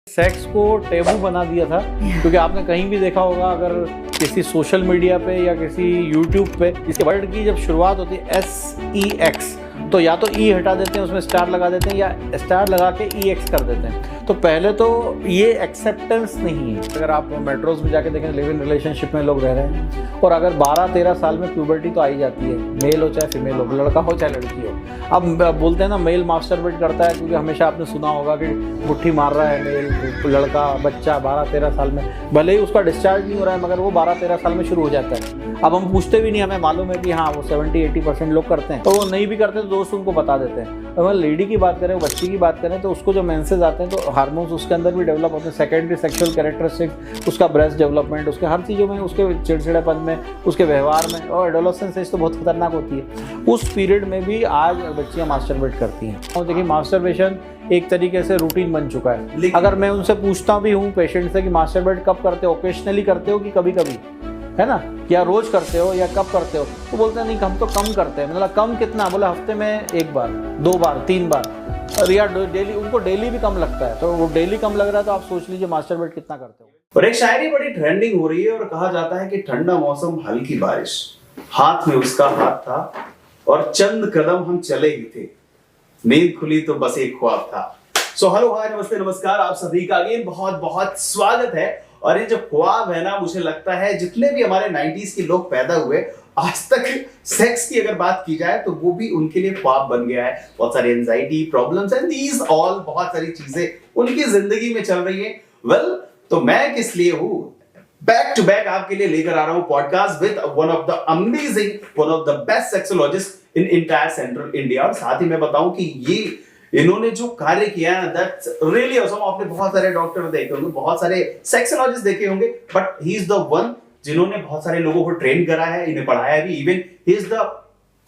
Sex को taboo बना दिया था क्योंकि आपने कहीं भी देखा होगा, अगर किसी सोशल मीडिया पे या किसी यूट्यूब पे इसके वर्ड की जब शुरुआत होती है SEX, तो या तो E हटा देते हैं, उसमें स्टार लगा देते हैं, या स्टार लगा के EX कर देते हैं। तो पहले तो ये एक्सेप्टेंस नहीं है। अगर आप मेट्रोज में जाके देखें, लिव इन रिलेशनशिप में लोग रह रहे हैं और अगर 12-13 साल में प्यूबर्टी तो आ ही जाती है, मेल हो चाहे फीमेल हो, लड़का हो चाहे लड़की हो। अब बोलते हैं ना मेल मास्टरबेट करता है, क्योंकि हमेशा आपने सुना होगा कि मुट्ठी मार रहा है मेल, लड़का बच्चा 12-13 साल में, भले ही उसका डिस्चार्ज नहीं हो रहा है मगर वो 12-13 साल में शुरू हो जाता है। अब हम पूछते भी नहीं, हमें मालूम है कि हाँ वो 70-80% लोग करते हैं, तो वो नहीं भी करते तो दोस्त उनको बता देते हैं। अगर लेडी की बात करें, बच्ची की बात करें, तो उसको जो मेंसेस आते हैं तो हार्मोन्स उसके अंदर भी डेवलप होते हैं, सेकेंडरी सेक्सुअल कैरेक्टरिस्टिक्स, उसका ब्रेस्ट डेवलपमेंट, उसके हर चीज़ों में, उसके चिड़चिड़ेपन में, उसके व्यवहार में, और एडोलेसेंस एज तो बहुत खतरनाक होती है। उस पीरियड में भी आज बच्चियाँ मास्टरबेट करती हैं। और देखिए मास्टरबेशन एक तरीके से रूटीन बन चुका है। अगर मैं उनसे पूछता भी हूँ पेशेंट से कि मास्टरबेट कब करते हो, ओकेशनली करते हो कि कभी कभी, है ना, या रोज करते हो या कब करते हो, तो बोलते हैं नहीं हम तो कम करते हैं। मतलब कम कितना, बोला हफ्ते में 1 बार 2 बार 3 बार, और या डेली, उनको डेली भी कम लगता है। तो वो डेली कम लग रहा है तो आप सोच लीजिए मास्टरबेट कितना करते हो। और एक शायरी बड़ी ट्रेंडिंग हो रही है और कहा जाता है कि ठंडा मौसम हल्की बारिश, हाथ में उसका हाथ था और चंद कदम हम चले ही थे, नींद खुली तो बस एक ख्वाब था। सो हेलो हाय नमस्ते नमस्कार, आप सभी का अगेन बहुत बहुत स्वागत है। और ये जो ख्वाब है ना, मुझे लगता है जितने भी हमारे 90s के लोग पैदा हुए, आज तक सेक्स की अगर बात की जाए तो वो भी उनके लिए ख्वाब बन गया है। बहुत सारी anxiety problems and these all, बहुत सारी चीजें उनकी जिंदगी में चल रही है। वेल, तो मैं किस लिए हूँ, बैक टू बैक आपके लिए लेकर आ रहा हूँ podcast with one of the amazing, one of the best sexologist in entire central India. और साथ ही मैं बताऊं कि ये इन्होंने जो कार्य किया है दैट्स रियली ऑसम। आपने बहुत सारे डॉक्टर देखे होंगे, बहुत सारे सेक्सोलॉजिस्ट देखे होंगे, but he is the one जिन्होंने बहुत सारे लोगों को ट्रेन करा है, इन्हें पढ़ाया भी। इवन ही इज द,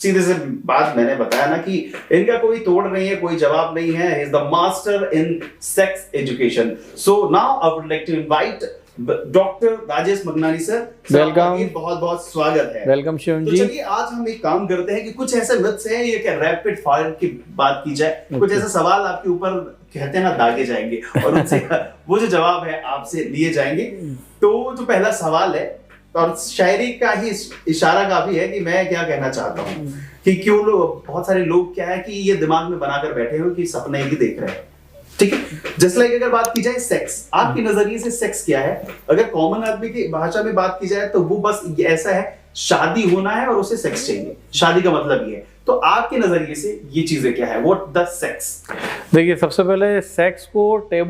सीधे से बात मैंने बताया ना कि इनका कोई तोड़ नहीं है, कोई जवाब नहीं है। He is the master in sex education. So now I would like to invite doctor Rajesh Maganani sir. Welcome, बहुत बहुत स्वागत है। वेलकम शिवम जी। तो चलिए आज हम एक काम करते हैं कि कुछ ऐसे मिथ्स हैं, ये क्या रैपिड फायर की बात की जाए, कुछ ऐसे सवाल आपके ऊपर कहते हैं ना दागे जाएंगे और उनसे वो जो जवाब है आपसे लिए जाएंगे। तो जो पहला सवाल है, और शायरी का ही इशारा काफी है कि मैं क्या कहना चाहता हूँ कि क्यों लोग, बहुत सारे लोग क्या है कि ये दिमाग में बनाकर बैठे हो कि सपने ही देख रहे हैं, ठीक है। जस्ट लाइक अगर बात की जाए सेक्स, आपके नजरिए से सेक्स क्या है? अगर कॉमन आदमी की भाषा में बात की जाए तो वो बस ऐसा है, शादी होना है और उसे सेक्स चाहिए, शादी का मतलब ये है। तो आपके नजरिए से ये चीजें क्या है, व्हाट द सेक्स? देखिए सबसे पहले सेक्स को टेबू